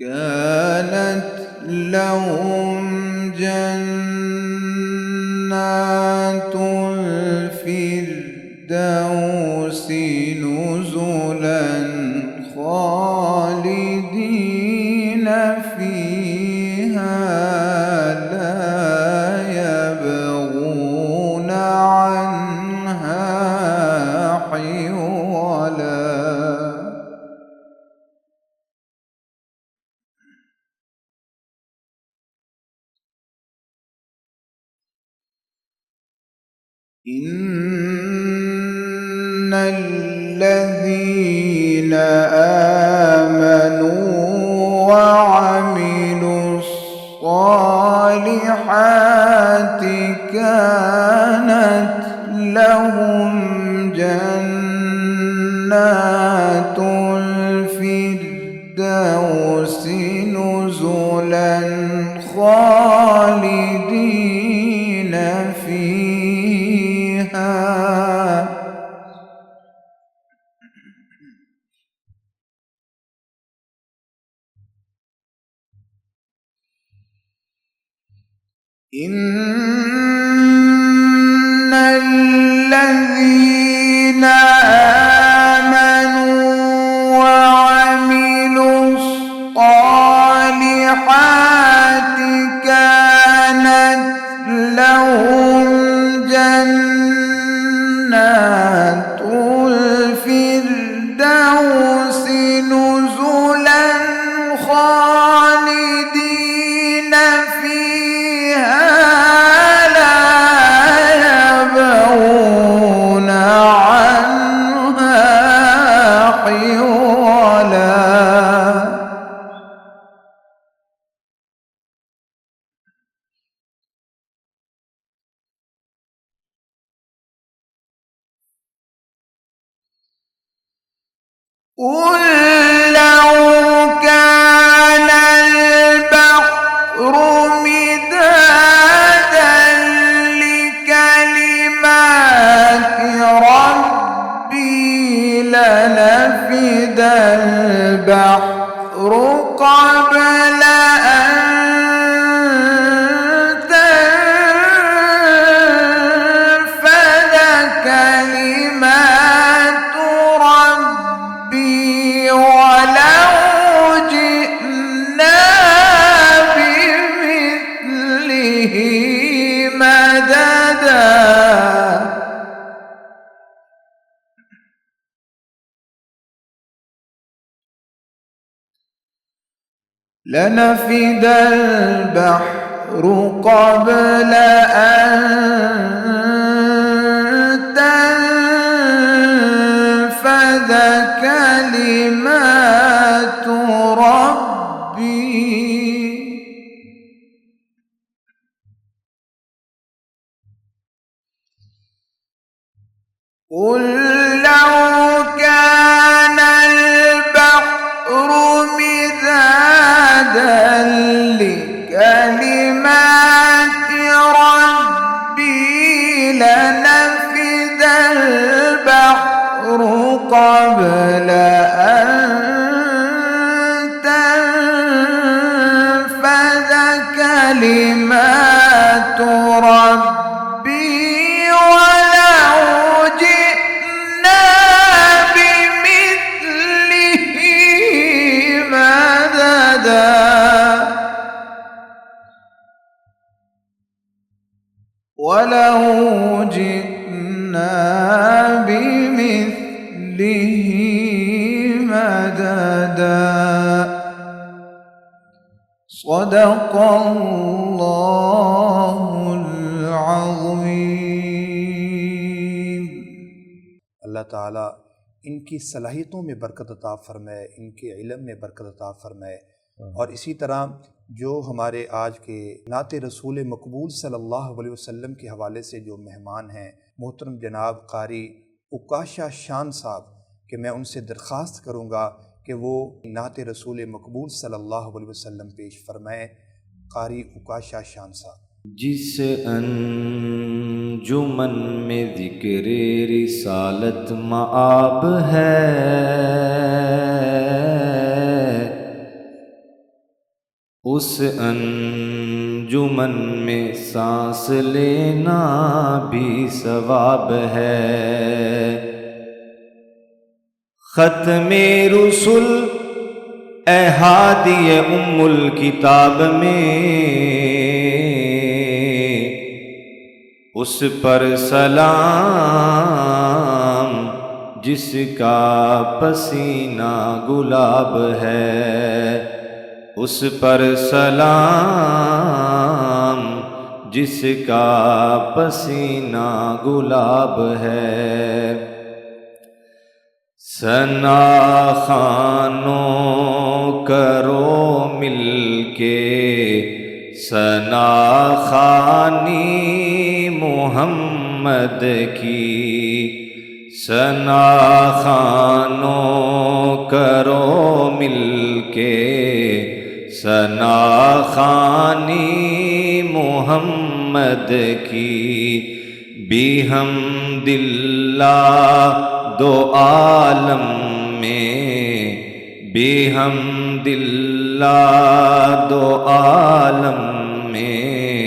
كانت لهم جنات الفردوس نزلا خالدين فيها لا يبغون عنها حولا. إن الذين آمنوا وعملوا الصالحات كانت لهم جنات الفردوس نزلا خالدين فيها. إن الذين آمنوا وعملوا الصالحات كانت لهم جنات الفردوس نزلا خالدين فيها لا يبغون عنها حولا. قل لو كان البحر مدادا لكلمات ربي لنفد البحر قبل أن تنفد كلمات ربي لنفد البحر قبل أن تنفد كلمات ربي قل لو كان البحر مدادا لكلمات ربي لنفد البحر قبل أن تنفد كلمات ربي ولو جئنا بمثله مددا ولو جئنا بمثله مددا صدق الله العظيم. اللہ تعالیٰ ان کی صلاحیتوں میں برکت عطا فرمائے، ان کے علم میں برکت عطا فرمائے، اور اسی طرح جو ہمارے آج کے نعت رسول مقبول صلی اللہ علیہ وسلم کے حوالے سے جو مہمان ہیں، محترم جناب قاری اکاشا شان صاحب، کہ میں ان سے درخواست کروں گا کہ وہ نعت رسول مقبول صلی اللہ علیہ وسلم پیش فرمائیں. قاری اکاشا شان صاحب. جس انجمن میں ذکر رسالت مآب ہے، اس انجمن میں سانس لینا بھی ثواب ہے. ختم رسل اے ہادی ام الکتاب میں، اس پر سلام جس کا پسینہ گلاب ہے، اس پر سلام جس کا پسینہ گلاب ہے. ثنا خوانوں کرو مل کے ثنا خوانی محمد کی، ثنا خوانوں کرو مل کے ثنا خوانی محمد کی. بحمد اللہ دو عالم میں، بحمد اللہ دو عالم میں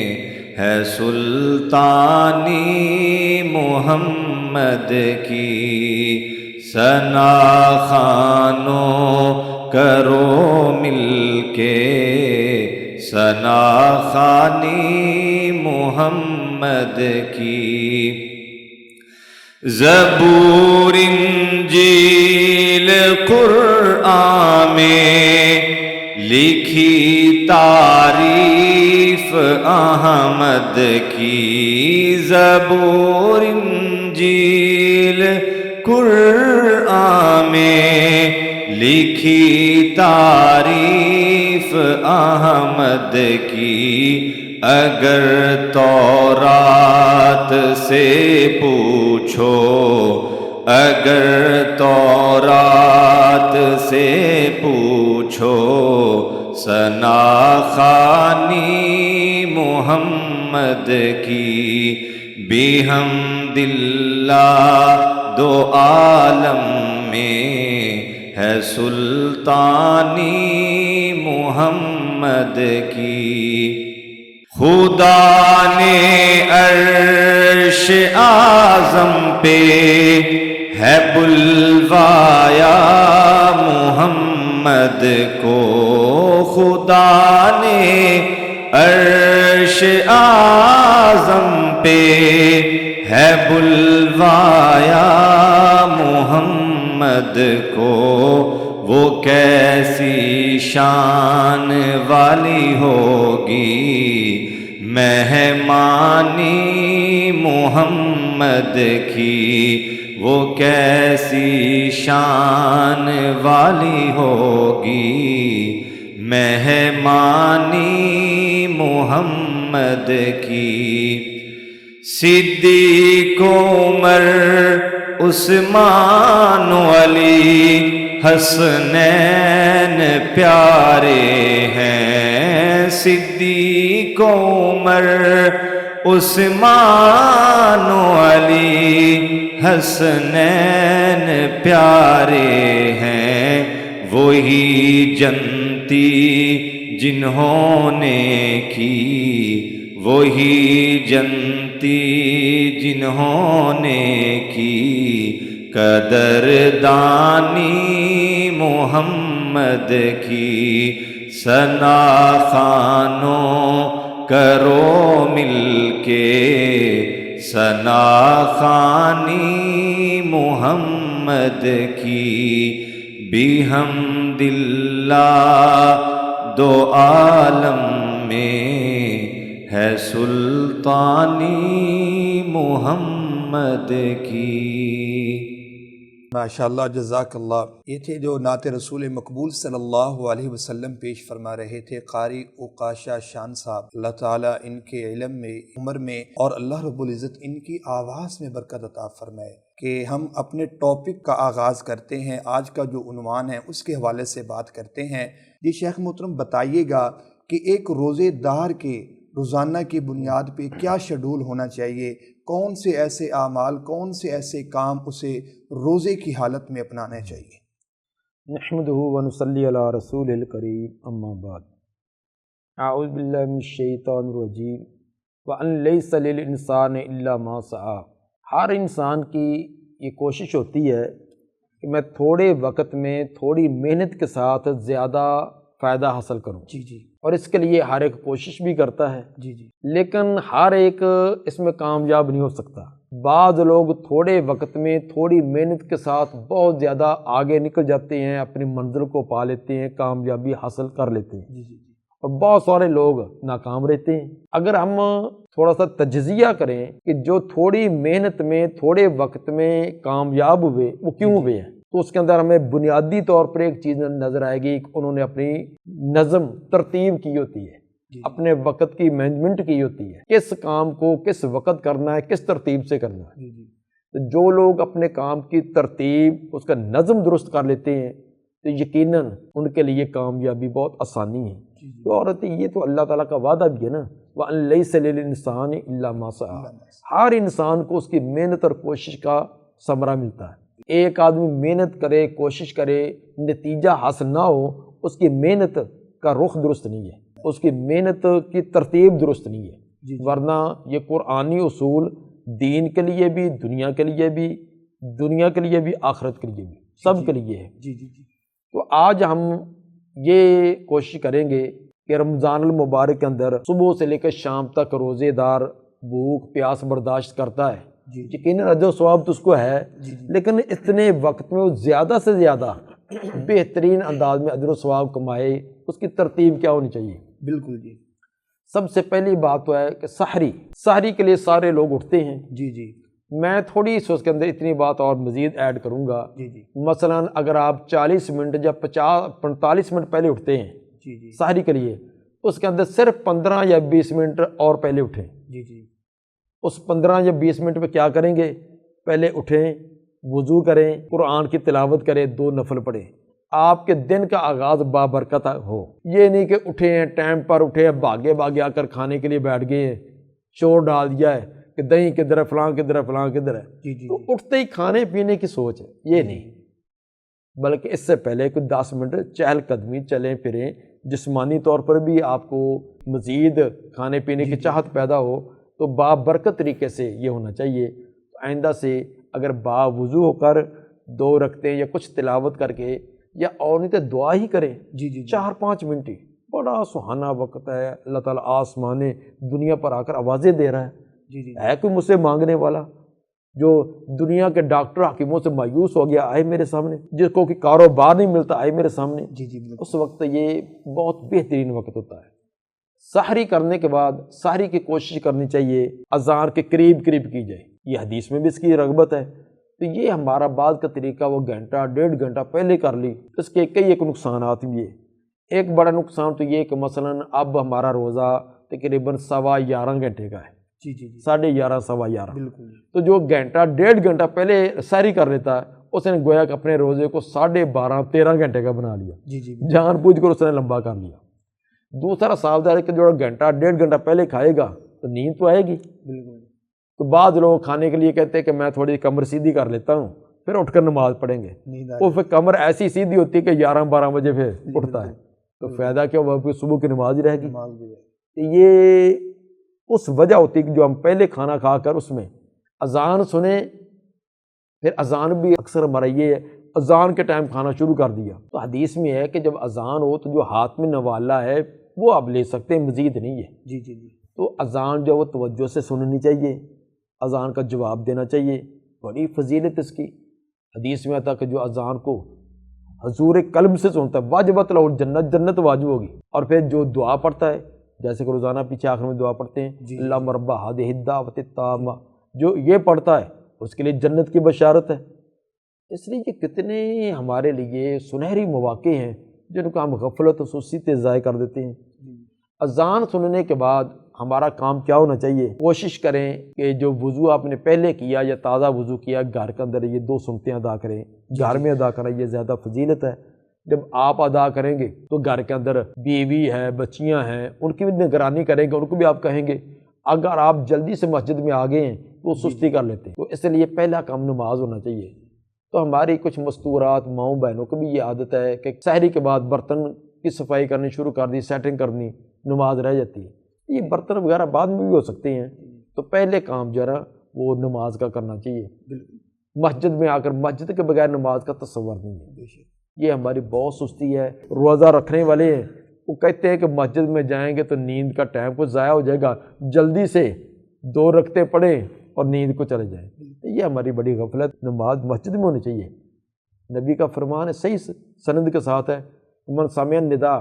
ہے سلطانی محمد کی. ثنا خوانوں کرو مل کے ثنا خوانی محمد کی. زبور انجیل قرآن میں لکھی تعریف احمد کی. زبور انجیل قرآن میں لکھی تعریف احمد کی. اگر تورات سے پوچھو، اگر تورات سے پوچھو ثنا خوانی محمد کی. بحمد اللہ دو عالم میں ہے سلطانی محمد کی. خدا نے عرش اعظم پہ ہے بلوایا محمد کو. خدا نے عرش اعظم پہ ہے بلوایا محمد کو. وہ کیسی شان والی ہوگی مہمانی محمد کی، وہ کیسی شان والی ہوگی مہمانی محمد کی۔ صدیق عمر عثمان علی حسنین پیارے ہیں، صدیق عمر عثمان علی حسنین پیارے ہیں، وہی جنتی جنہوں نے کی، وہی جنتی جنہوں نے کی قدردانی محمد کی۔ ثنا خوانوں کرو مل کے ثنا خوانی محمد کی، بحمد اللہ دو عالم میں ہے سلطانی محمد کی۔ ماشاءاللہ، جزاک اللہ۔ یہ تھے جو نعت رسول مقبول صلی اللہ علیہ وسلم پیش فرما رہے تھے قاری اوقاشا شان صاحب۔ اللہ تعالیٰ ان کے علم میں، عمر میں، اور اللہ رب العزت ان کی آواز میں برکت عطا فرمائے۔ کہ ہم اپنے ٹاپک کا آغاز کرتے ہیں، آج کا جو عنوان ہے اس کے حوالے سے بات کرتے ہیں۔ جی شیخ محترم، بتائیے گا کہ ایک روزے دار کے روزانہ کی بنیاد پہ کیا شیڈول ہونا چاہیے؟ کون سے ایسے اعمال، کون سے ایسے کام اسے روزے کی حالت میں اپنانا چاہیے؟ نحمدہ ونصلی علی رسول الکریم، اما بعد، اعوذ باللہ من الشیطان الرجیم، وَأَن لَيْسَ لِلْإِنسَانِ إِلَّا مَا سَعَى۔ ہر انسان کی یہ کوشش ہوتی ہے کہ میں تھوڑے وقت میں تھوڑی محنت کے ساتھ زیادہ فائدہ حاصل کروں، جی جی، اور اس کے لیے ہر ایک کوشش بھی کرتا ہے، جی جی، لیکن ہر ایک اس میں کامیاب نہیں ہو سکتا۔ بعض لوگ تھوڑے وقت میں تھوڑی محنت کے ساتھ بہت زیادہ آگے نکل جاتے ہیں، اپنی منزل کو پا لیتے ہیں، کامیابی حاصل کر لیتے ہیں، جی جی، اور بہت سارے لوگ ناکام رہتے ہیں۔ اگر ہم تھوڑا سا تجزیہ کریں کہ جو تھوڑی محنت میں تھوڑے وقت میں کامیاب ہوئے وہ کیوں ہوئے ہیں، تو اس کے اندر ہمیں بنیادی طور پر ایک چیز نظر آئے گی کہ انہوں نے اپنی نظم ترتیب کی ہوتی ہے، اپنے وقت کی مینجمنٹ کی ہوتی ہے، کس کام کو کس وقت کرنا ہے، کس ترتیب سے کرنا ہے۔ تو جو لوگ اپنے کام کی ترتیب، اس کا نظم درست کر لیتے ہیں تو یقیناً ان کے لیے کامیابی بہت آسانی ہے۔ تو عورت یہ تو اللہ تعالیٰ کا وعدہ بھی ہے نا، وَأَن لَيْسَ لِلْإِنسَانِ إِلَّا مَا سَعَى۔ ہر انسان کو اس کی محنت اور کوشش کا ثمرہ ملتا ہے۔ ایک آدمی محنت کرے، کوشش کرے، نتیجہ حاصل نہ ہو، اس کی محنت کا رخ درست نہیں ہے، اس کی محنت کی ترتیب درست نہیں ہے، ورنہ یہ قرآنی اصول دین کے لیے بھی، دنیا کے لیے بھی، آخرت کے لیے بھی، سب کے لیے ہے۔ تو آج ہم یہ کوشش کریں گے کہ رمضان المبارک کے اندر صبح سے لے کر شام تک روزے دار بھوک پیاس برداشت کرتا ہے، یقیناً اجر و ثواب تو اس کو ہے، لیکن اتنے وقت میں وہ زیادہ سے زیادہ بہترین انداز میں اجر و ثواب کمائے، اس کی ترتیب کیا ہونی چاہیے؟ بالکل جی۔ سب سے پہلی بات تو ہے کہ سحری کے لیے سارے لوگ اٹھتے ہیں۔ جی جی، میں تھوڑی سی اس کے اندر اتنی بات اور مزید ایڈ کروں گا۔ جی جی، مثلا اگر آپ 40 منٹ یا 45 منٹ پہلے اٹھتے ہیں جی جی، سحری کے لیے، اس کے اندر صرف 15 یا 20 منٹ اور پہلے اٹھیں۔ جی جی، اس 15 یا 20 منٹ میں کیا کریں گے؟ پہلے اٹھیں، وضو کریں، قرآن کی تلاوت کریں، 2 نفل پڑھیں، آپ کے دن کا آغاز بابرکت ہو۔ یہ نہیں کہ اٹھے ہیں ٹائم پر اٹھے ہیں، بھاگے آ کر کھانے کے لیے بیٹھ گئے ہیں، شور ڈال دیا ہے کہ دہی کدھر ہے، فلاں کدھر ہے، فلاں کدھر ہے، تو اٹھتے ہی کھانے پینے کی سوچ ہے، یہ نہیں، بلکہ اس سے پہلے کوئی 10 منٹ چہل قدمی چلیں پھریں، جسمانی طور پر بھی آپ کو مزید کھانے پینے کی چاہت پیدا ہو، تو بابرکت طریقے سے یہ ہونا چاہیے۔ آئندہ سے اگر باوضو ہو کر 2 رکعتیں یا کچھ تلاوت کر کے، یا اور نہیں تو دعا ہی کریں، 4-5 منٹ ہی، بڑا سہانا وقت ہے۔ اللہ تعالیٰ آسمان دنیا پر آ کر آوازیں دے رہا ہے، ہے کوئی مجھ سے مانگنے والا؟ جو دنیا کے ڈاکٹر حکیموں سے مایوس ہو گیا آئے میرے سامنے، جس کو کہ کاروبار نہیں ملتا آئے میرے سامنے، جی جی بالکل، اس وقت یہ بہت بہترین وقت ہوتا ہے۔ سحری کرنے کے بعد سحری کی کوشش کرنی چاہیے اذان کے قریب قریب کی جائے، یہ حدیث میں بھی اس کی رغبت ہے۔ تو یہ ہمارا بعض کا طریقہ وہ گھنٹہ 1.5 گھنٹہ پہلے کر لی، اس کے کئی ایک نقصانات بھی ہے۔ ایک بڑا نقصان تو یہ کہ مثلاً اب ہمارا روزہ تقریباً 11.25 گھنٹے کا ہے، جی جی جی 11:30 11:15، بالکل، تو جو گھنٹہ 1.5 گھنٹہ پہلے سحری کر لیتا ہے اس نے گویا کہ اپنے روزے کو 12.5 13 گھنٹے کا بنا لیا، جی جی جان بوجھ کر اس نے لمبا کر لیا۔ دوسرا ساودھان ہے کہ جو گھنٹہ 1.5 گھنٹہ پہلے کھائے گا تو نیند تو آئے گی، بالکل، تو بعض لوگ کھانے کے لیے کہتے ہیں کہ میں تھوڑی کمر سیدھی کر لیتا ہوں پھر اٹھ کر نماز پڑھیں گے، نیند آ وہ پھر کمر ایسی سیدھی ہوتی ہے کہ 11 12 بجے پھر اٹھتا ہے، تو فائدہ کیا ہوا، پھر صبح کی نماز ہی رہے گی۔ نماز بھی ہے، یہ اس وجہ ہوتی ہے کہ جو ہم پہلے کھانا کھا کر اس میں اذان سنیں، پھر اذان بھی اکثر ہمارا یہ ہے اذان کے ٹائم کھانا شروع کر دیا، تو حدیث میں ہے کہ جب اذان ہو تو جو ہاتھ میں نوالا ہے وہ آپ لے سکتے ہیں، مزید نہیں ہے۔ جی جی جی تو اذان جو وہ توجہ سے سننی چاہیے، اذان کا جواب دینا چاہیے، بڑی فضیلت اس کی۔ حدیث میں آتا کہ جو اذان کو حضور قلب سے سنتا ہے واجبت لہ الجنت، جنت واجب ہوگی، اور پھر جو دعا پڑھتا ہے جیسے کہ روزانہ پیچھے آخر میں دعا پڑھتے ہیں جی اللہم رب ہذہ الدعوۃ التامہ، جو یہ پڑھتا ہے اس کے لیے جنت کی بشارت ہے۔ اس لیے یہ کتنے ہمارے لیے سنہری مواقع ہیں جن کو ہم غفلت و سستی سے ضائع کر دیتے ہیں۔ اذان سننے کے بعد ہمارا کام کیا ہونا چاہیے، کوشش کریں کہ جو وضو آپ نے پہلے کیا یا تازہ وضو کیا گھر کے اندر یہ 2 سنتیں ادا کریں، گھر میں ادا کریں، یہ زیادہ فضیلت ہے۔ جب آپ ادا کریں گے تو گھر کے اندر بیوی ہے، بچیاں ہیں، ان کی بھی نگرانی کریں گے، ان کو بھی آپ کہیں گے۔ اگر آپ جلدی سے مسجد میں آ گئے ہیں تو وہ سستی کر لیتے ہیں، تو اس لیے پہلا کام نماز ہونا چاہیے۔ تو ہماری کچھ مستورات ماؤں بہنوں کو بھی یہ عادت ہے کہ سحری کے بعد برتن کی صفائی کرنی شروع کر دی، سیٹنگ کرنی، نماز رہ جاتی ہے۔ یہ برتن وغیرہ بعد میں بھی ہو سکتے ہیں، تو پہلے کام جو ہے نا وہ نماز کا کرنا چاہیے۔ مسجد میں آ کر مسجد کے بغیر نماز کا تصور نہیں ہے، یہ ہماری بہت سستی ہے۔ روزہ رکھنے والے ہیں وہ کہتے ہیں کہ مسجد میں جائیں گے تو نیند کا ٹائم کچھ ضائع ہو جائے گا، جلدی سے 2 رکعتیں پڑھیں اور نیند کو چلے جائیں، یہ ہماری بڑی غفلت۔ نماز مسجد میں ہونی چاہیے، نبی کا فرمان ہے، صحیح سند کے ساتھ ہے، من سمع النداء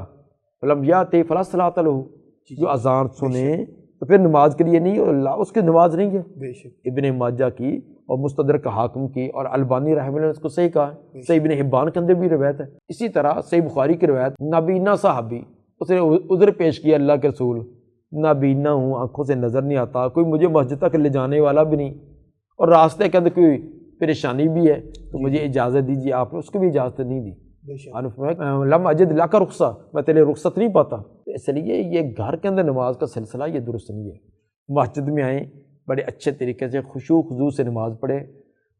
فلم یأتِ فلا صلاۃ لہ، جو اذان سنیں تو پھر نماز کے لیے نہیں، اللہ اس کی نماز نہیں ہے۔ بے شک، ابن ماجہ کی اور مستدرک حاکم کی اور البانی رحمہ اللہ نے اس کو صحیح کہا ہے، صحیح ابن حبان کے اندر بھی روایت ہے۔ اسی طرح صحیح بخاری کی روایت، نابینا صحابی اس نے عذر پیش کیا، اللہ کے رسول نابینا ہوں، آنکھوں سے نظر نہیں آتا، کوئی مجھے مسجد تک لے جانے والا بھی نہیں، اور راستے کے اندر کوئی پریشانی بھی ہے تو مجھے اجازت دیجیے، آپ نے اس کو بھی اجازت نہیں دی۔ بے شک، لم اجد لک رخصہ، میں تیرے رخصت نہیں پاتا۔ اس لیے یہ گھر کے اندر نماز کا سلسلہ یہ درست نہیں ہے۔ مسجد میں آئیں، بڑے اچھے طریقے سے خشوع و خضوع سے نماز پڑھیں۔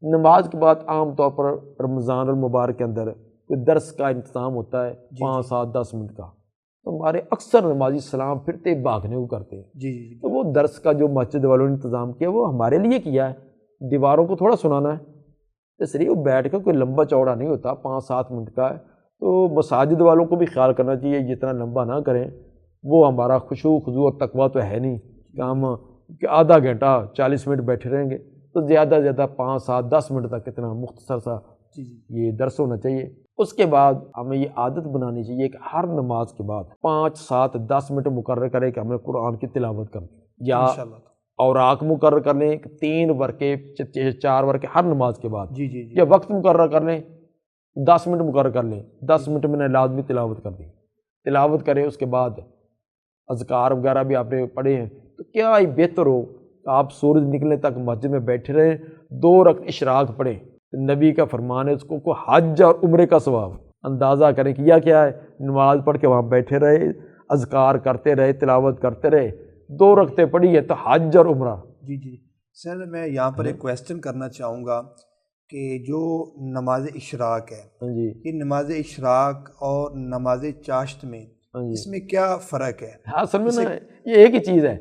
نماز کے بعد عام طور پر رمضان المبارک کے اندر کوئی درس کا انتظام ہوتا ہے 5 7 10 منٹ کا، تو ہمارے اکثر نمازی سلام پھرتے بھاگنے کو کرتے ہیں۔ جی جی تو وہ درس کا جو مسجد والوں نے انتظام کیا وہ ہمارے لیے کیا ہے، دیواروں کو تھوڑا سنانا ہے، اس لیے وہ بیٹھ کے کوئی لمبا چوڑا نہیں ہوتا، 5 7 منٹ کا ہے۔ تو مساجد والوں کو بھی خیال کرنا چاہیے جتنا لمبا نہ کریں، وہ ہمارا خشوع خضوع اور تقویٰ تو ہے نہیں کہ ہم آدھا گھنٹہ 40 منٹ بیٹھے رہیں گے، تو زیادہ سے زیادہ 5 7 10 منٹ تک اتنا مختصر سا یہ درس ہونا چاہیے۔ اس کے بعد ہمیں یہ عادت بنانی چاہیے کہ ہر نماز کے بعد 5 7 10 منٹ مقرر کریں کہ ہمیں قرآن کی تلاوت کرنی، یا انشاءاللہ، اوراق مقرر کر لیں کہ 3 ورقے 4 ورقے ہر نماز کے بعد، جی جی جی یا وقت مقرر کر لیں، 10 منٹ مقرر کر لیں، 10 منٹ میں نے لازمی تلاوت کر دی، تلاوت کریں۔ اس کے بعد اذکار وغیرہ بھی آپ نے پڑھے ہیں، تو کیا ہی بہتر ہو کہ آپ سورج نکلنے تک مسجد میں بیٹھے رہیں، 2 رکعت اشراق پڑھیں۔ نبی کا فرمان ہے اس کو حج اور عمرے کا ثواب، اندازہ کریں کہ کیا ہے، نماز پڑھ کے وہاں بیٹھے رہے، اذکار کرتے رہے، تلاوت کرتے رہے، 2 رکعتیں پڑھی ہے تو حج اور عمرہ۔ جی جی سر، میں یہاں پر ایک کویسچن کرنا چاہوں گا کہ جو نماز اشراق ہے، جی یہ نماز اشراق اور نماز چاشت میں جی، اس میں کیا فرق ہے؟ اصل میں نا یہ ایک ہی چیز ہے۔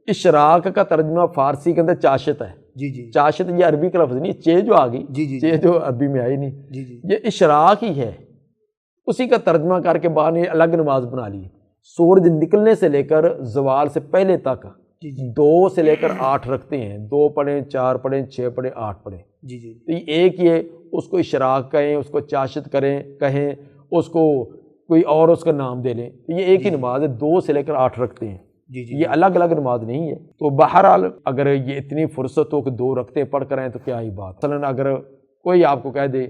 اشراق کا ترجمہ فارسی کے اندر چاشت ہے، جی جی چاشت یہ عربی کا لفظ نہیں، چے جو آ گئی، جی جی چے جو عربی میں آئی نہیں، جی جی یہ اشراق ہی ہے، اسی کا ترجمہ کر کے بعد نے الگ نماز بنا لی۔ سورج نکلنے سے لے کر زوال سے پہلے تک جی جی 2 سے لے کر 8 رکھتے ہیں، 2 پڑھیں، 4 پڑھیں، 6 پڑھیں، 8 پڑھیں، جی جی تو یہ ایک یہ اس کو اشراق کہیں، اس کو چاشت کہیں، اس کو کوئی اور اس کا نام دے لیں، تو یہ ایک ہی نماز ہے، 2 سے لے کر 8 رکھتے ہیں، جی جی یہ الگ الگ نماز نہیں ہے۔ تو بہرحال اگر یہ اتنی فرصت ہو کہ 2 رکھتے پڑھ کر آئیں تو کیا ہی بات۔ مثلاً اگر کوئی آپ کو کہہ دے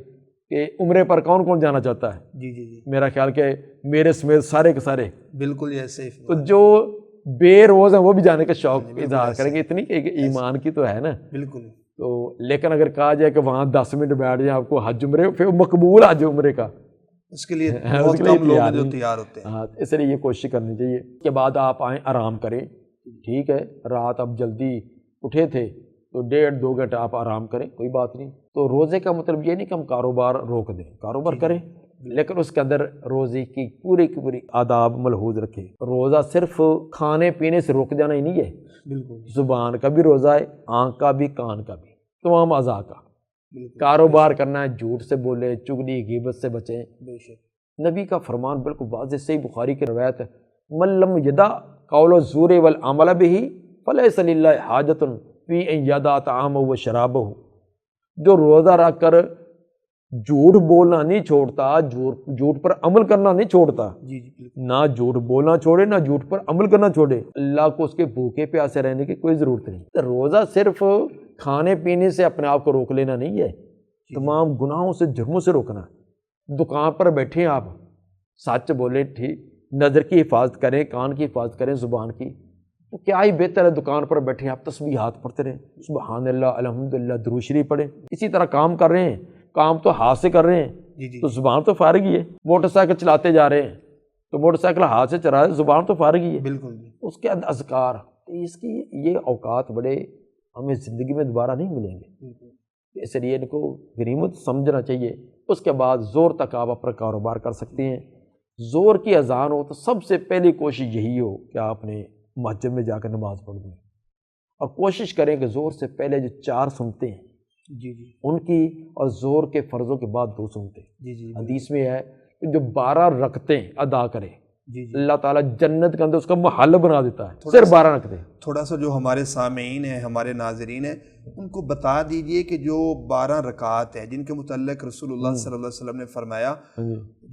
کہ عمرے پر کون کون جانا چاہتا ہے، جی جی جی میرا خیال کہ میرے سمیت سارے کے سارے، بالکل یہ سیف تو جو بے روز ہیں وہ بھی جانے کا شوق اظہار کریں گے، اتنی کہ ایمان کی تو ہے نا۔ بالکل تو لیکن اگر کہا جائے کہ وہاں 10 منٹ بیٹھ جائیں آپ کو حج عمرے، پھر مقبول حج عمرے کا، اس کے لیے اس بہت کے لیے کم لوگ ہیں جو نہیں۔ تیار ہوتے ہیں۔ ہاں، اس لیے یہ کوشش کرنی چاہیے۔ اس کے بعد آپ آئیں، آرام کریں، ٹھیک ہے، رات اب جلدی اٹھے تھے تو 1.5-2 گھنٹے آپ آرام کریں، کوئی بات نہیں۔ تو روزے کا مطلب یہ نہیں کہ ہم کاروبار روک دیں، کاروبار کریں، لیکن اس کے اندر روزے کی پوری آداب ملحوظ رکھیں۔ روزہ صرف کھانے پینے سے رک جانا ہی نہیں ہے، بالکل زبان کا بھی روزہ ہے، آنکھ کا بھی، کان کا بھی، تمام اعضاء کا۔ بالکل کاروبار کرنا ہے، جھوٹ سے بولے، چگلی غیبت سے بچیں۔ بے شک نبی کا فرمان بالکل واضح، صحیح بخاری کی روایت ہے، من لم یدع قول الزور والعمل به فلیس للہ حاجۃ فی ان یدع طعامہ و شرابہ۔ جو روزہ رکھ کر جھوٹ بولنا نہیں چھوڑتا، جھوٹ پر عمل کرنا نہیں چھوڑتا، جی جی بالکل نہ جھوٹ بولنا چھوڑے نہ جھوٹ پر عمل کرنا چھوڑے، اللہ کو اس کے بھوکے پیاسے رہنے کی کوئی ضرورت نہیں۔ روزہ صرف کھانے پینے سے اپنے آپ کو روک لینا نہیں ہے، تمام گناہوں سے، جرموں سے روکنا ہے۔ دکان پر بیٹھے آپ، سچ بولے، ٹھیک، نظر کی حفاظت کریں، کان کی حفاظت کریں، زبان کی، تو کیا ہی بہتر ہے دکان پر بیٹھے آپ تسبیحات پڑھتے رہیں، سبحان اللہ، الحمدللہ، درود شریف پڑھیں۔ اسی طرح کام کر رہے ہیں، کام تو ہاتھ سے کر رہے ہیں، جی جی تو زبان تو فارغ ہی ہے۔ موٹر سائیکل چلاتے جا رہے ہیں تو موٹر سائیکل ہاتھ سے چلا رہے ہیں، زبان تو فارغ ہی ہے۔ بالکل جی اس کے اذکار، اس کی یہ اوقات بڑے ہمیں زندگی میں دوبارہ نہیں ملیں گے، بالکل اس لیے ان کو غنیمت سمجھنا چاہیے۔ اس کے بعد زور تک آپ اپنا کاروبار کر سکتے ہیں۔ زور کی اذان ہو تو سب سے پہلی کوشش یہی ہو کہ آپ نے مسجد میں جا کر نماز پڑھ دی، اور کوشش کریں کہ زور سے پہلے جو 4 سنتے ہیں جی جی ان کی، اور زور کے فرضوں کے بعد 2 سنتے ہیں۔ جی جی حدیث میں ہے کہ جو 12 رکعتیں ادا کرے، جی جی اللہ تعالیٰ جنت کے اندر اس کا محل بنا دیتا ہے، صرف 12 رکعتیں۔ تھوڑا سا جو ہمارے سامعین ہیں، ہمارے ناظرین ہیں، ان کو بتا دیجئے کہ جو 12 رکعات ہیں جن کے متعلق رسول اللہ صلی اللہ علیہ وسلم نے فرمایا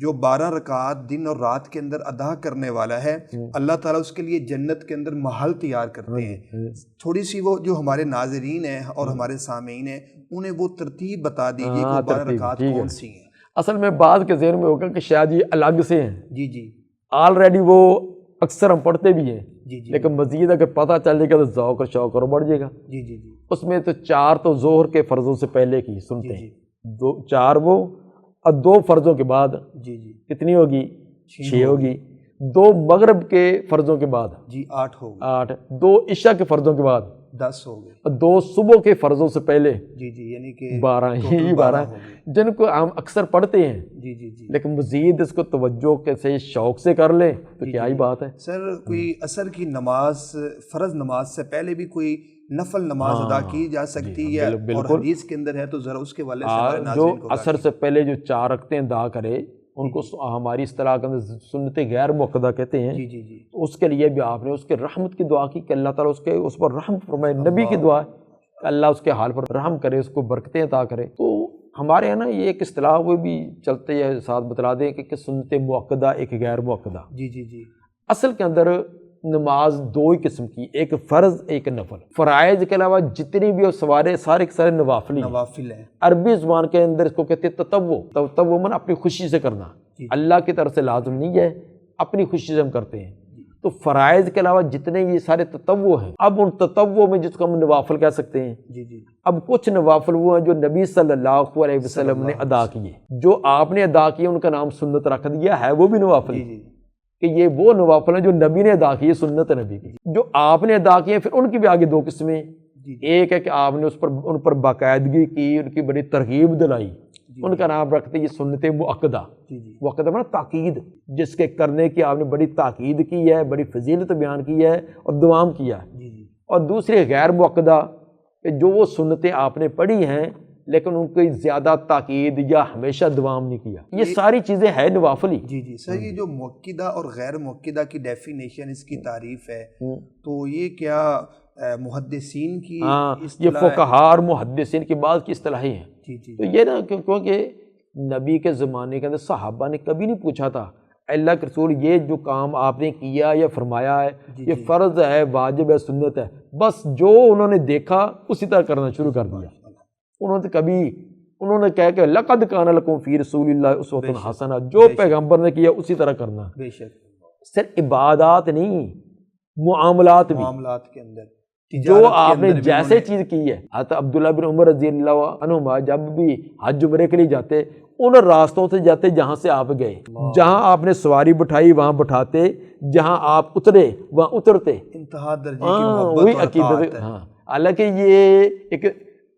جو 12 رکعات دن اور رات کے اندر ادا کرنے والا ہے، اللہ تعالیٰ اس کے لیے جنت کے اندر محل تیار کرتے ہیں۔ تھوڑی سی وہ جو ہمارے ناظرین ہیں اور ہمارے سامعین ہیں انہیں وہ ترتیب بتا دیجئے کہ وہ 12 رکعات کون سی ہیں۔ اصل میں بعض کے ذہن میں ہوگا کہ شاید یہ الگ سے ہیں، جی جی آلریڈی وہ اکثر ہم پڑھتے بھی ہیں، جی جی لیکن مزید اگر پتہ چل جائے گا تو ذوق اور شوق اور بڑھ جائے گا۔ جی جی جی اس میں تو 4 تو ظہر کے فرضوں سے پہلے کی سنتے جی ہیں، 4 وہ، اور 2 فرضوں کے بعد جی جی کتنی ہوگی؟ 6 ہوگی۔ 2 مغرب کے فرضوں کے بعد جی 8 ہو گئے، 8، 2 عشاء کے فرضوں کے بعد 10 ہو گئے، اور 2 صبح کے فرضوں سے پہلے جی جی یعنی کہ 12، ٹوٹل یہی 12 ہو گئے۔ جن کو ہم اکثر پڑھتے ہیں، جی جی جی لیکن مزید اس کو توجہ کے سے، شوق سے کر لیں تو کیا ہی بات ہے۔ سر، کوئی عصر کی نماز، فرض نماز سے پہلے بھی کوئی نفل نماز ادا کی جا سکتی ہے؟ اور حدیث کے اندر ہے تو ذرا اس کے والے سے ہمارے جو ناظرین کو عصر سے پہلے جو 4 رکعتیں ادا کرے ان کو ہماری اصطلاح کے اندر سنت غیر مؤکدہ کہتے ہیں۔ جی جی جی تو اس کے لیے بھی آپ نے اس کے رحمت کی دعا کی کہ اللہ تعالیٰ اس پر رحم فرمائے، نبی کی دعا ہے کہ اللہ اس کے حال پر رحم کرے، اس کو برکتیں عطا کرے۔ تو ہمارے یہاں نا یہ ایک اصطلاح وہ بھی چلتے ہیں، ساتھ بتلا دیں کہ سنت مؤکدہ، ایک غیر مؤکدہ۔ جی جی جی اصل کے اندر نماز 2 ہی قسم کی، ایک فرض، ایک نفل۔ فرائض کے علاوہ جتنی بھی سارے کے سارے نوافل ہیں۔ نوافل ہیں۔ عربی زبان کے اندر اس کو کہتے ہیں تطوع۔ تطوع من اپنی خوشی سے کرنا، اللہ کی طرف سے لازم نہیں ہے، اپنی خوشی سے ہم کرتے ہیں۔ تو فرائض کے علاوہ جتنے یہ سارے تطوع ہیں، اب ان تطوع میں جس کو ہم نوافل کہہ سکتے ہیں، جی جی اب کچھ نوافل وہ ہیں جو نبی صلی اللہ علیہ وسلم نے ادا کیے، جو آپ نے ادا کیے ان کا نام سنت رکھ دیا ہے، وہ بھی نوافل جی ہیں جی کہ یہ وہ نوافل ہیں جو نبی نے ادا کیے، سنت نبی کی۔ جو آپ نے ادا کیے پھر ان کی بھی آگے 2 قسمیں، ایک ہے کہ آپ نے ان پر باقاعدگی کی، ان کی بڑی ترغیب دلائی، ان کا نام رکھتے یہ سنت مؤکدہ۔ مؤکدہ مطلب تاکید، جس کے کرنے کی آپ نے بڑی تاکید کی ہے، بڑی فضیلت بیان کی ہے اور دوام کیا ہے۔ اور دوسری غیر مؤکدہ کہ جو وہ سنتیں آپ نے پڑھی ہیں لیکن ان کی زیادہ تاکید یا ہمیشہ دوام نہیں کیا. یہ ساری چیزیں ہیں نوافلی. جی جی سر، یہ جو موقدہ اور غیر موقدہ کی ڈیفینیشن، اس کی تعریف ہے، تو یہ کیا محدثین کی یہ فقہاء اور محدثین کی بعض کی اصطلاحیں ہیں. جی جی تو یہ نا کیونکہ نبی کے زمانے کے اندر صحابہ نے کبھی نہیں پوچھا تھا اللہ کے رسول یہ جو کام آپ نے کیا یا فرمایا ہے یہ فرض ہے، واجب ہے، سنت ہے، بس جو انہوں نے دیکھا اسی طرح کرنا شروع کر دیا. انہوں نے کہا کہ لقد کان لکم فی رسول اللہ اسوۃ حسنہ، جو پیغمبر نے کیا اسی طرح کرنا. بے شک. صرف عبادات نہیں، معاملات بھی، معاملات کے اندر جو آپ نے جیسے چیز کی ہے. حضرت عبداللہ بن عمر رضی اللہ عنہما جب بھی حج عمرے کے لیے جاتے ان راستوں سے جاتے جہاں سے آپ گئے، جہاں آپ نے سواری بٹھائی وہاں بٹھاتے، جہاں آپ اترے وہاں اترتے. انتہا درجے کی محبت وہی اور عقیدت. اطاعت ہے. ہاں حالانکہ یہ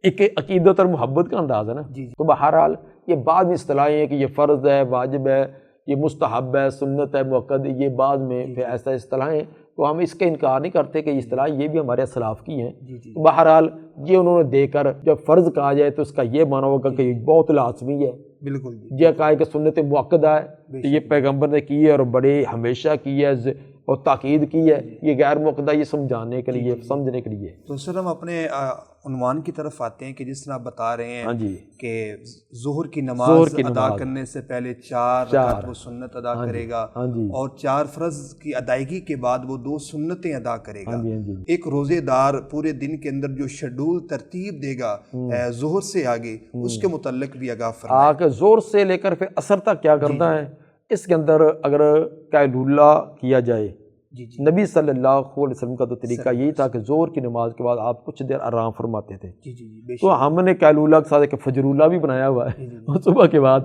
ایک عقیدت اور محبت کا انداز ہے نا. تو بہرحال یہ بعض میں اصطلاحیں ہیں کہ یہ فرض ہے، واجب ہے، یہ مستحب ہے، سنت ہے، مؤکد، یہ بعض میں پھر ایسا اصطلاحیں. تو ہم اس کا انکار نہیں کرتے کہ یہ اصطلاح یہ بھی ہمارے اسلاف کی ہیں. تو بہرحال یہ انہوں نے دے کر جب فرض کہا جائے تو اس کا یہ معنی ہوگا کہ یہ بہت لازمی ہے. بالکل. یہ کہا ہے کہ سنت مؤکدہ ہے تو یہ پیغمبر نے کی ہے اور بڑے ہمیشہ کی ہے اور تاکید کی ہے. یہ غیر مؤکدہ یہ سمجھانے کے لیے، سمجھنے کے لیے. تو سر ہم اپنے عنوان کی طرف آتے ہیں کہ جس طرح آپ بتا رہے ہیں کہ ظہر کی نماز ادا کرنے سے پہلے 4 رکعت وہ سنت ادا کرے گا، اور 4 فرض کی ادائیگی کے بعد وہ 2 سنتیں ادا کرے گا. ایک روزے دار پورے دن کے اندر جو شیڈول ترتیب دے گا ظہر سے آگے، اس کے متعلق بھی آگاہ فرمائیں. کہ ظہر سے لے کر پھر عصر تک کیا کرنا ہے. اس کے اندر اگر قیلولہ کیا جائے، نبی صلی اللہ علیہ وسلم کا تو طریقہ یہی تھا کہ ظہر کی نماز کے بعد آپ کچھ دیر آرام فرماتے تھے. تو ہم نے قیلولہ کے ساتھ ایک فجرولہ بھی بنایا ہوا ہے صبح کے بعد.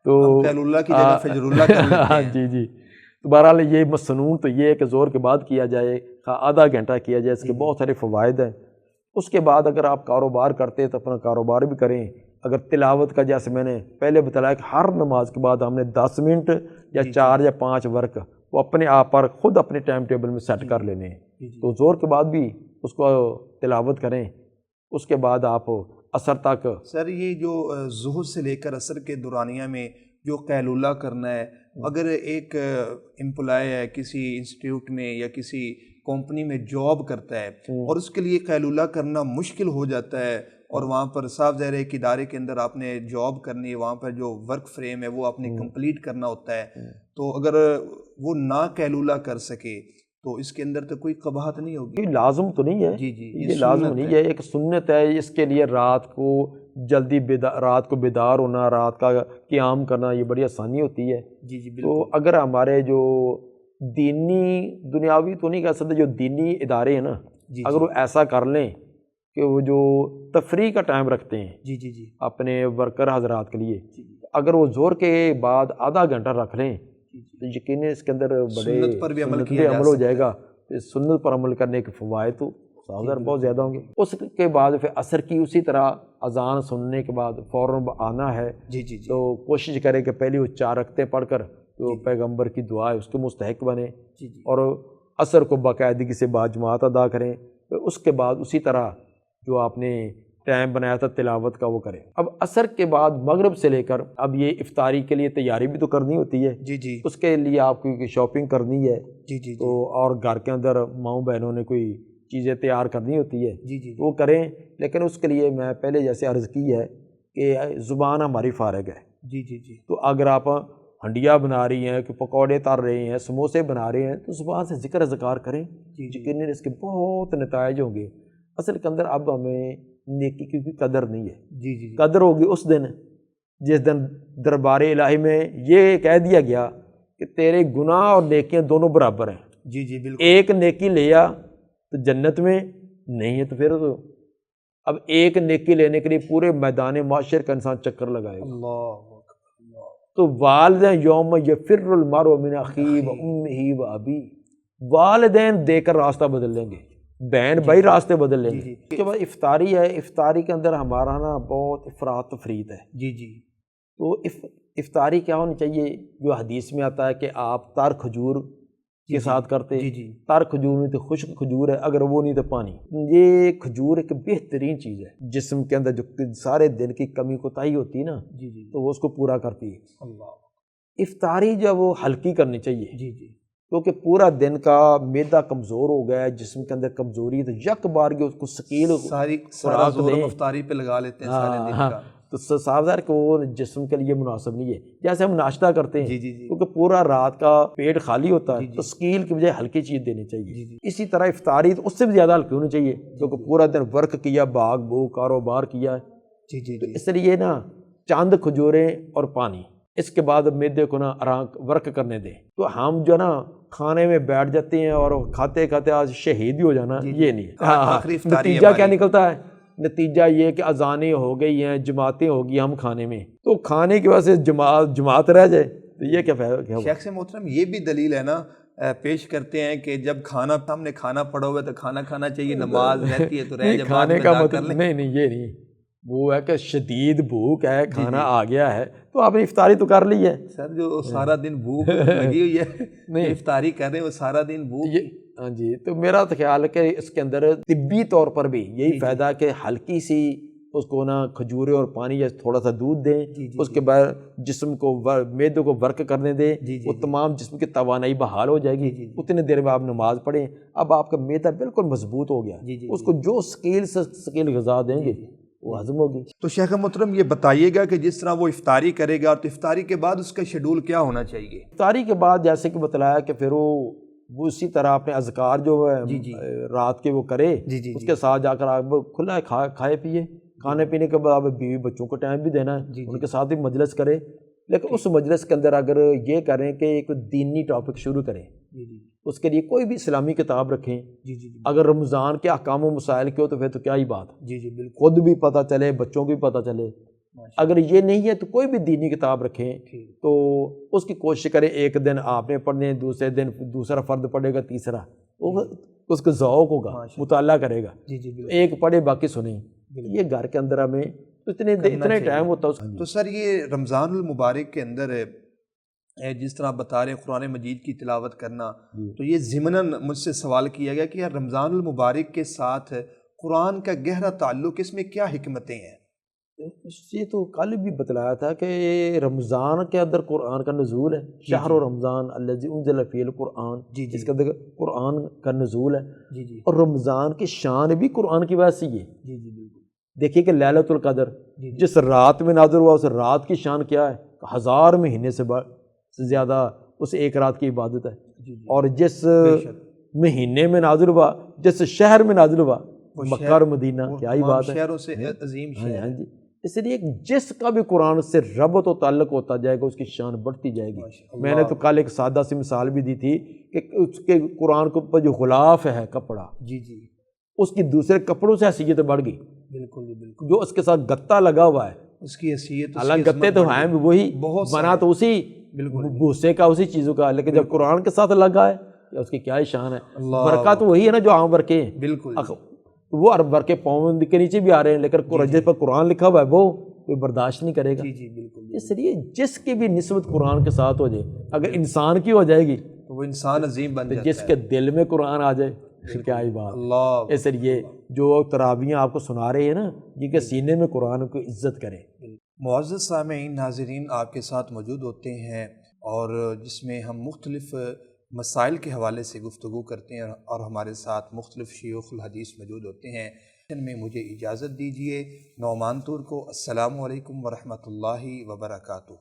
تو قیلولہ کی جگہ فجرولہ کر لیتے ہیں. جی جی. تو بہرحال یہ مسنون تو یہ ہے کہ ظہر کے بعد کیا جائے، آدھا گھنٹہ کیا جائے. اس کے بہت سارے فوائد ہیں. اس کے بعد اگر آپ کاروبار کرتے تو اپنا کاروبار بھی کریں. اگر تلاوت کا جیسے میں نے پہلے بتایا کہ ہر نماز کے بعد ہم نے 10 منٹ یا 4 یا 5 ورق وہ اپنے آپ پر خود اپنے ٹائم ٹیبل میں سیٹ کر لینے ہیں. تو ظہر کے بعد بھی اس کو تلاوت کریں. اس کے بعد آپ عصر تک. سر یہ جو ظہر سے لے کر عصر کے دورانیہ میں جو قیلولہ کرنا ہے، اگر ایک امپلائی ہے کسی انسٹیٹیوٹ میں یا کسی کمپنی میں جاب کرتا ہے اور اس کے لیے قیلولہ کرنا مشکل ہو جاتا ہے، اور وہاں پر صاف ظاہر ہے ایک ادارے کے اندر آپ نے جاب کرنی ہے، وہاں پر جو ورک فریم ہے وہ آپ نے کمپلیٹ کرنا ہوتا ہے، تو اگر وہ نہ قیلولہ کر سکے تو اس کے اندر تو کوئی قباحت نہیں ہوگی. یہ لازم تو نہیں ہے. جی جی یہ لازم نہیں ہے، ایک سنت ہے. اس کے لیے رات کو جلدی رات کو بیدار ہونا، رات کا قیام کرنا، یہ بڑی آسانی ہوتی ہے. جی جی تو اگر ہمارے جو دینی دنیاوی تو نہیں کہہ سکتے، جو دینی ادارے ہیں نا، اگر وہ ایسا کر لیں کہ وہ جو تفریح کا ٹائم رکھتے ہیں جی جی جی اپنے ورکر حضرات کے لیے، اگر وہ ظہر کے بعد آدھا گھنٹہ رکھ لیں تو یقیناً اس کے اندر بڑے سنت پر بھی عمل ہو جائے گا. سنت پر عمل کرنے کے فوائد تو بہت زیادہ ہوں گے. اس کے بعد پھر عصر کی اسی طرح اذان سننے کے بعد فوراً آنا ہے. جی جی تو کوشش کرے کہ پہلی وہ 4 رکعتیں پڑھ کر جو پیغمبر کی دعا ہے اس کے مستحق بنے، اور عصر کو باقاعدگی سے باجماعت ادا کریں. اس کے بعد اسی طرح جو آپ نے ٹائم بنایا تھا تلاوت کا وہ کریں. اب عصر کے بعد مغرب سے لے کر اب یہ افطاری کے لیے تیاری بھی تو کرنی ہوتی ہے. جی جی اس کے لیے آپ کو شاپنگ کرنی ہے. جی جی تو اور گھر کے اندر ماؤں بہنوں نے کوئی چیزیں تیار کرنی ہوتی ہے. جی جی وہ کریں. لیکن اس کے لیے میں پہلے جیسے عرض کی ہے کہ زبان ہماری فارغ ہے. جی جی جی تو اگر آپ ہنڈیا بنا رہی ہیں کہ پکوڑے تر رہے ہیں، سموسے بنا رہے ہیں، تو زبان سے ذکر اذکار کریں. یقیناً اس کے بہت نتائج ہوں گے. اصل کے اندر اب ہمیں نیکی کی قدر نہیں ہے. جی جی قدر ہوگی اس دن جس دن دربار الہی میں یہ کہہ دیا گیا کہ تیرے گناہ اور نیکیاں دونوں برابر ہیں. جی جی بالکل. ایک نیکی لیا تو جنت میں، نہیں ہے تو پھر تو اب ایک نیکی لینے کے لیے پورے میدان معاشر کا انسان چکر لگائے گا. اللہ. تو والدین یوم یفر المرء من اخیہ و امہ و ابیہ، والدین دے کر راستہ بدل لیں گے، بہن بھائی راستے بدل لیں گے. اس کے بعد افطاری ہے. افطاری کے اندر ہمارا نا بہت افراط تفریط ہے. جی جی تو افطاری کیا ہونی چاہیے؟ جو حدیث میں آتا ہے کہ آپ تار کھجور کے ساتھ کرتے، جی جی تر کھجور نہیں تو خشک کھجور ہے، اگر وہ نہیں تو پانی۔ یہ کھجور ایک بہترین چیز ہے، جسم کے اندر جو سارے دن کی کمی کوتاہی ہوتی ہے نا جی جی تو وہ اس کو پورا کرتی ہے۔ اللہ افطاری جو وہ ہلکی کرنی چاہیے، جی جی کیونکہ پورا دن کا معدہ کمزور ہو گیا ہے، جسم کے اندر کمزوری ہے، تو یک بار کے اس کو ثقیل سارا خوراک زور دیں۔ افطاری پہ لگا لیتے ہیں سارے دن کا۔ تو صاف ظاہر کہ وہ جسم کے لیے مناسب نہیں ہے۔ جیسے ہم ناشتہ کرتے ہیں جی جی جی کیونکہ پورا رات کا پیٹ خالی ہوتا ہے جی جی تو ثقیل کی بجائے ہلکی چیز دینی چاہیے۔ جی جی اسی طرح افطاری تو اس سے بھی زیادہ ہلکی ہونی چاہیے، کیونکہ پورا دن ورک کیا، بھاگ بھوک کاروبار کیا ہے، جی جی تو جی اس لیے نا چاند کھجوریں اور پانی، اس کے بعد معدے کو نا آرام ورک کرنے دیں۔ تو ہم جو نا کھانے میں بیٹھ جاتے ہیں اور کھاتے کھاتے آج شہید ہی ہو جانا، جی جی۔ یہ نہیں ہے۔ آخری افطاری نتیجہ کیا ہماری۔ نکلتا ہے؟ نتیجہ یہ کہ اذانیں ہو گئی ہیں، جماعتیں ہو گئی ہم کھانے میں، تو کھانے کی وجہ سے جماعت رہ جائے تو یہ کیا فائدہ کیا ہوا؟ شیخ سے محترم یہ بھی دلیل ہے نا، پیش کرتے ہیں کہ جب ہم نے کھانا پڑا ہوا ہے تو کھانا کھانا چاہیے، نماز رہتی ہے تو رہ جائے، بعد کھانے میں کا ادا کر مطلب لیں۔ نہیں یہ نہیں، وہ ہے کہ شدید بھوک ہے، کھانا آ گیا ہے تو آپ نے افطاری تو کر لی ہے۔ سر جو سارا دن بھوک لگی ہوئی ہے، نہیں افطاری کر رہے ہیں وہ سارا دن بھوک۔ ہاں جی، تو میرا تو خیال ہے کہ اس کے اندر طبی طور پر بھی یہی فائدہ ہے کہ ہلکی سی اس کو نا کھجورے اور پانی یا تھوڑا سا دودھ دیں، اس کے بعد جسم کو معدے کو ورک کرنے دیں، وہ تمام جسم کی توانائی بحال ہو جائے گی، اتنے دیر میں آپ نماز پڑھیں، اب آپ کا معدہ بالکل مضبوط ہو گیا، اس کو جو ثقیل غذا دیں گے وہ ہضم ہوگی۔ تو شیخ محترم یہ بتائیے گا کہ جس طرح وہ افطاری کرے گا تو افطاری کے بعد اس کا شیڈول کیا ہونا چاہیے؟ افطاری کے بعد جیسے کہ بتلایا کہ پھر وہ اسی طرح اپنے اذکار جو ہے رات کے وہ کرے، اس کے ساتھ جا کر آپ کھلا کھائے پیے، کھانے پینے کے بعد آپ بیوی بچوں کو ٹائم بھی دینا ہے، ان کے ساتھ بھی مجلس کرے، لیکن اس مجلس کے اندر اگر یہ کریں کہ ایک دینی ٹاپک شروع کریں، اس کے لیے کوئی بھی اسلامی کتاب رکھیں، اگر رمضان کے احکام و مسائل کے ہو تو پھر تو کیا ہی بات، خود بھی پتہ چلے، بچوں کو بھی پتہ چلے۔ اگر یہ نہیں ہے تو کوئی بھی دینی کتاب رکھیں، تو اس کی کوشش کریں ایک دن آپ نے پڑھنے، دوسرے دن دوسرا فرد پڑھے گا، تیسرا اس کا ذوق ہوگا، مطالعہ کرے گا، ایک پڑھے باقی سنیں۔ یہ گھر کے اندر ہمیں اتنے ٹائم ہوتا ہے۔ تو سر یہ رمضان المبارک کے اندر جس طرح بتا رہے ہیں قرآن مجید کی تلاوت کرنا، تو یہ ضمناً مجھ سے سوال کیا گیا کہ یار رمضان المبارک کے ساتھ قرآن کا گہرا تعلق، اس میں کیا حکمتیں ہیں؟ یہ تو کل بھی بتلایا تھا کہ رمضان کے اندر قرآن کا نزول ہے، شہر رمضان الذی انزل فیہ القرآن، جس کے اندر قرآن کا نزول ہے، اور رمضان کی شان بھی قرآن کی وجہ سے ہی ہے۔ دیکھیے کہ لیلۃ القدر جس رات میں نازل ہوا، اس رات کی شان کیا ہے؟ 1000 مہینے سے زیادہ اس ایک رات کی عبادت ہے، اور جس مہینے میں نازل ہوا، جس شہر میں نازل ہوا، مکہ اور مدینہ، کیا ہی بات ہے، شہروں سے عظیم شہر ہے۔ اس لیے جس کا بھی قرآن سے ربط و تعلق ہوتا جائے گا اس کی شان بڑھتی جائے گی۔ میں نے تو کل ایک سادہ سی مثال بھی دی تھی کہ اس کے قرآن کے اوپر جو غلاف ہے کپڑا، اس کی دوسرے کپڑوں سے حیثیت بڑھ گئی، بالکل جو اس کے ساتھ گتا لگا ہوا ہے، اس کی حیثیت، حالانکہ گتے تو ہیں وہی، بنا تو اسی بھوسے کا، اسی چیزوں کا، لیکن جب قرآن کے ساتھ لگا ہے اس کی کیا ہی شان ہے۔ ورقہ تو وہی ہے نا جو عام ورقے ہیں، بالکل وہ ورقے پاؤں کے نیچے بھی آ رہے ہیں، لیکن جس پر قرآن لکھا ہوا ہے وہ کوئی برداشت نہیں کرے گا۔ اس لیے جس کی بھی نسبت قرآن کے ساتھ ہو جائے، اگر انسان کی ہو جائے گی تو وہ انسان عظیم بن جاتا ہے، جس کے دل میں قرآن آ جائے کیا ہی بات۔ اللہ اس لیے جو تراویحیں آپ کو سنا رہے ہیں نا، یہ کہ سینے میں قرآن کو عزت کریں۔ معزز سامعین، ناظرین، آپ کے ساتھ موجود ہوتے ہیں اور جس میں ہم مختلف مسائل کے حوالے سے گفتگو کرتے ہیں، اور ہمارے ساتھ مختلف شیوخ الحدیث موجود ہوتے ہیں۔ ان میں مجھے اجازت دیجیے نعمان طور کو۔ السلام علیکم ورحمۃ اللہ وبرکاتہ۔